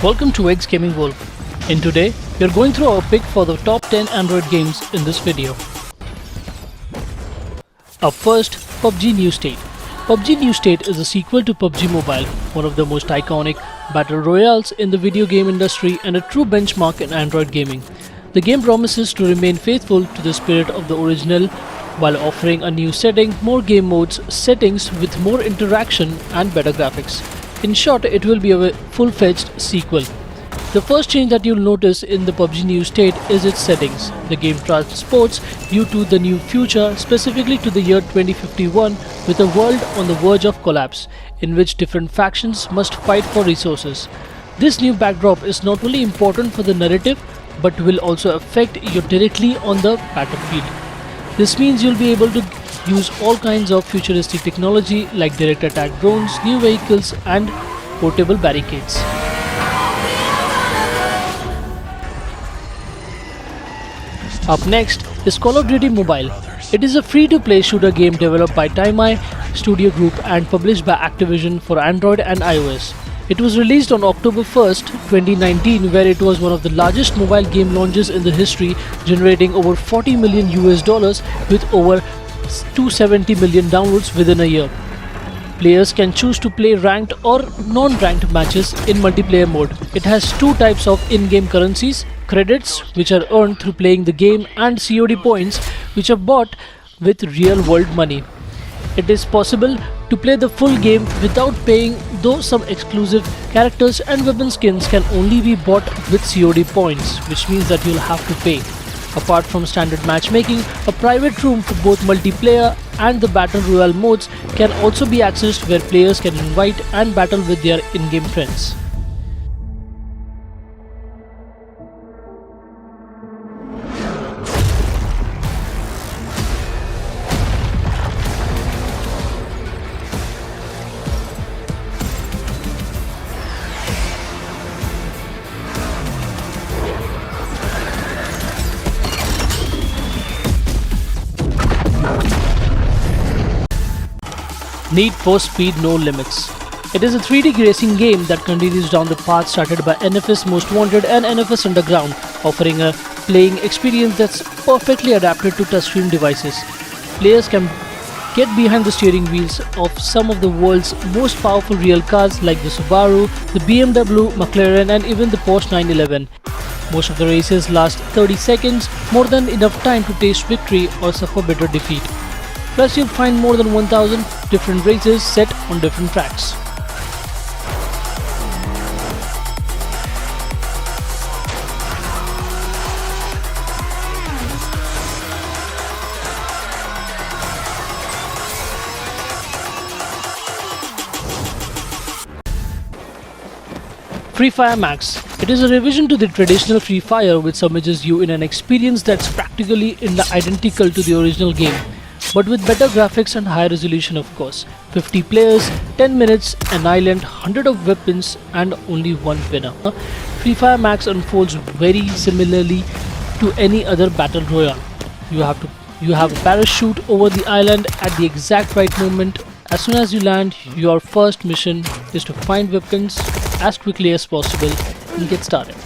Welcome to X Gaming World. In today, we are going through our pick for the top 10 Android games in this video. Up first, PUBG New State. PUBG New State is a sequel to PUBG Mobile, one of the most iconic battle royales in the video game industry and a true benchmark in Android gaming. The game promises to remain faithful to the spirit of the original while offering a new setting, more game modes, settings with more interaction and better graphics. In short, it will be a full-fledged sequel. The first change that you'll notice in the PUBG New State is its settings. The game transports you to the new future, specifically to the year 2051, with a world on the verge of collapse, in which different factions must fight for resources. This new backdrop is not only important for the narrative, but will also affect you directly on the battlefield. This means you'll be able to use all kinds of futuristic technology like direct attack drones, new vehicles and portable barricades. Up next is Call of Duty Mobile. It is a free-to-play shooter game developed by Taimai Studio Group and published by Activision for Android and iOS. It was released on October 1st, 2019, where it was one of the largest mobile game launches in the history, generating over $40 million with over 270 million downloads within a year. Players can choose to play ranked or non-ranked matches in multiplayer mode. It has two types of in-game currencies: credits, which are earned through playing the game, and COD points, which are bought with real-world money. It is possible to play the full game without paying, though some exclusive characters and weapon skins can only be bought with COD points, which means that you'll have to pay. Apart from standard matchmaking, a private room for both multiplayer and the Battle Royale modes can also be accessed, where players can invite and battle with their in-game friends. Need for Speed No Limits. It is a 3D racing game that continues down the path started by NFS Most Wanted and NFS Underground, offering a playing experience that's perfectly adapted to touchscreen devices. Players can get behind the steering wheels of some of the world's most powerful real cars like the Subaru, the BMW, McLaren and even the Porsche 911. Most of the races last 30 seconds, more than enough time to taste victory or suffer bitter defeat. Plus, you'll find more than 1000 different races set on different tracks. Free Fire Max. It is a revision to the traditional Free Fire, which submerges you in an experience that's practically identical to the original game, but with better graphics and higher resolution, of course. 50 players, 10 minutes, an island, 100 of weapons and only one winner. Free Fire Max unfolds very similarly to any other battle royale. You have a parachute over the island at the exact right moment. As soon as you land, your first mission is to find weapons as quickly as possible and get started.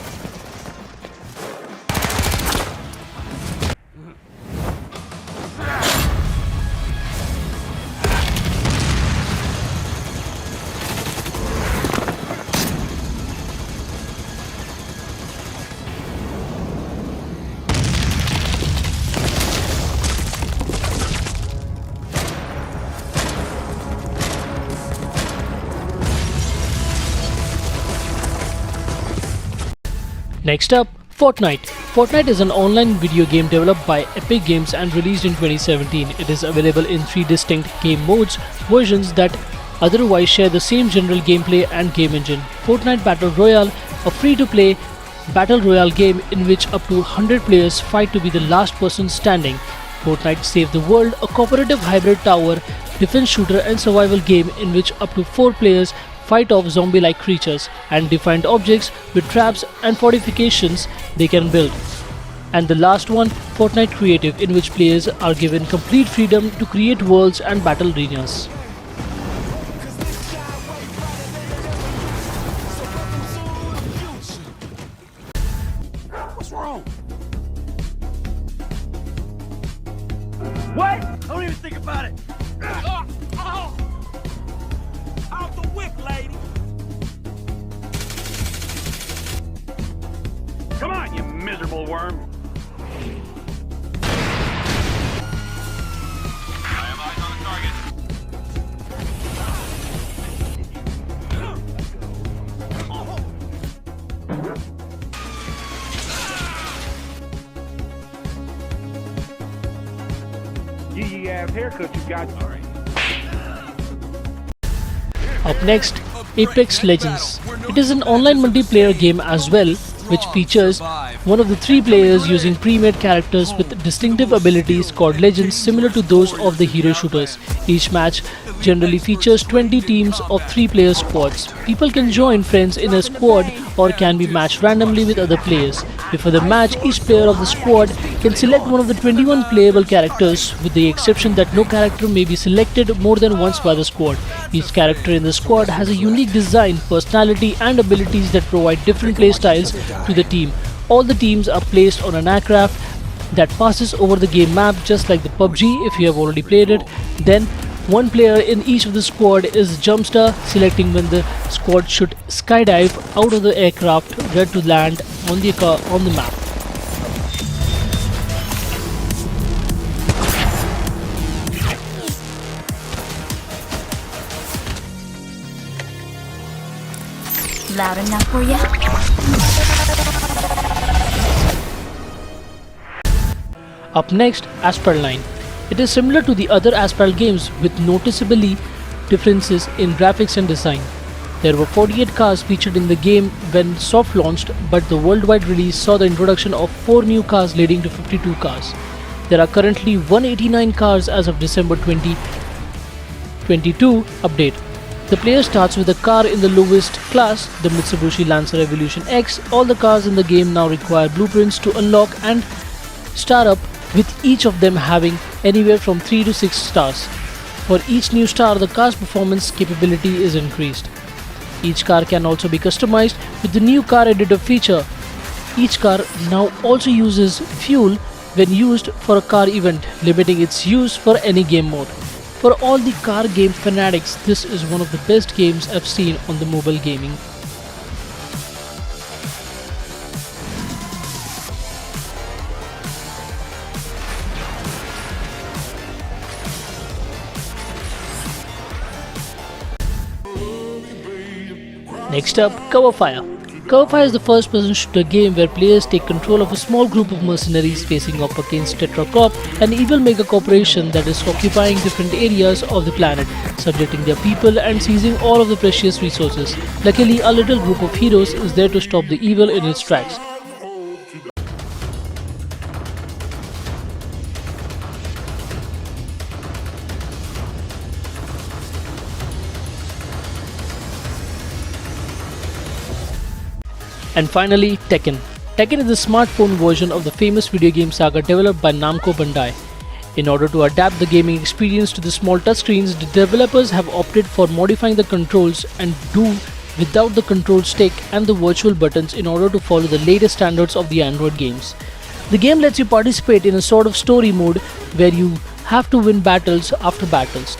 Next up, Fortnite. Fortnite is an online video game developed by Epic Games and released in 2017. It is available in 3 distinct game modes, versions that otherwise share the same general gameplay and game engine. Fortnite Battle Royale, a free-to-play battle royale game in which up to 100 players fight to be the last person standing. Fortnite Save the World, a cooperative hybrid tower defense shooter and survival game in which up to 4 players fight off zombie-like creatures and defend objects with traps and fortifications they can build. And the last one, Fortnite Creative, in which players are given complete freedom to create worlds and battle arenas. think about it? Out the whip, lady. Come on, you miserable worm. I have eyes on the target. Yee ass haircut you got. All right. Up next, Apex Legends. It is an online multiplayer game as well, which features one of the three players using pre-made characters with distinctive abilities called legends similar to those of the hero shooters. Each match generally features 20 teams of 3-player squads. People can join friends in a squad or can be matched randomly with other players. Before the match, each player of the squad can select one of the 21 playable characters, with the exception that no character may be selected more than once by the squad. Each character in the squad has a unique design, personality and abilities that provide different playstyles to the team. All the teams are placed on an aircraft that passes over the game map just like the PUBG if you have already played it. Then one player in each of the squad is Jumpstar, selecting when the squad should skydive out of the aircraft where to land on the map. Loud enough for you? Up next, Asphalt 9. It is similar to the other Asphalt games with noticeably differences in graphics and design. There were 48 cars featured in the game when soft launched, but the worldwide release saw the introduction of 4 new cars leading to 52 cars. There are currently 189 cars as of December 2022 update. The player starts with a car in the lowest class, the Mitsubishi Lancer Evolution X. All the cars in the game now require blueprints to unlock and star up, with each of them having anywhere from 3 to 6 stars. For each new star, the car's performance capability is increased. Each car can also be customized with the new car editor feature. Each car now also uses fuel when used for a car event, limiting its use for any game mode. For all the car game fanatics, this is one of the best games I've seen on the mobile gaming. Next up, Cover Fire. Cover Fire is the first-person shooter game where players take control of a small group of mercenaries facing off against Tetra Corp, an evil mega corporation that is occupying different areas of the planet, subjecting their people and seizing all of the precious resources. Luckily, a little group of heroes is there to stop the evil in its tracks. And finally, Tekken. Tekken is the smartphone version of the famous video game saga developed by Namco Bandai. In order to adapt the gaming experience to the small touchscreens, the developers have opted for modifying the controls and do without the control stick and the virtual buttons in order to follow the latest standards of the Android games. The game lets you participate in a sort of story mode where you have to win battles after battles.